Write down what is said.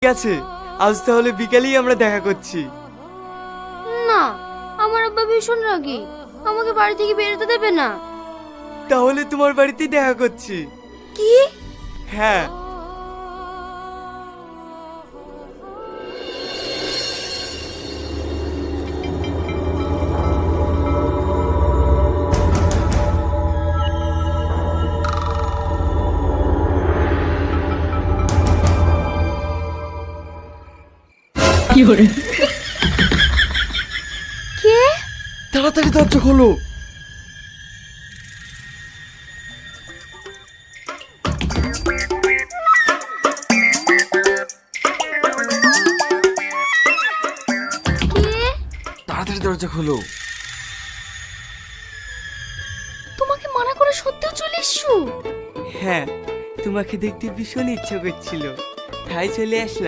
ঠিক আছে, আজ তাহলে বিকালেই আমরা দেখা করছি। না, আমার আব্বা ভীষণ রাগী, আমাকে বাড়ি থেকে বেরোতে দেবে না। তাহলে তোমার বাড়িতেই দেখা করছি। কি? হ্যাঁ। কে? তাড়াতাড়ি দরজা খোলো। কে? তাড়াতাড়ি দরজা খোলো। তোমাকে মানা করে সত্যিও চলে এসছো? হ্যাঁ, তোমাকে দেখতে ভীষণ ইচ্ছা করছিল, তাই চলে আসলাম।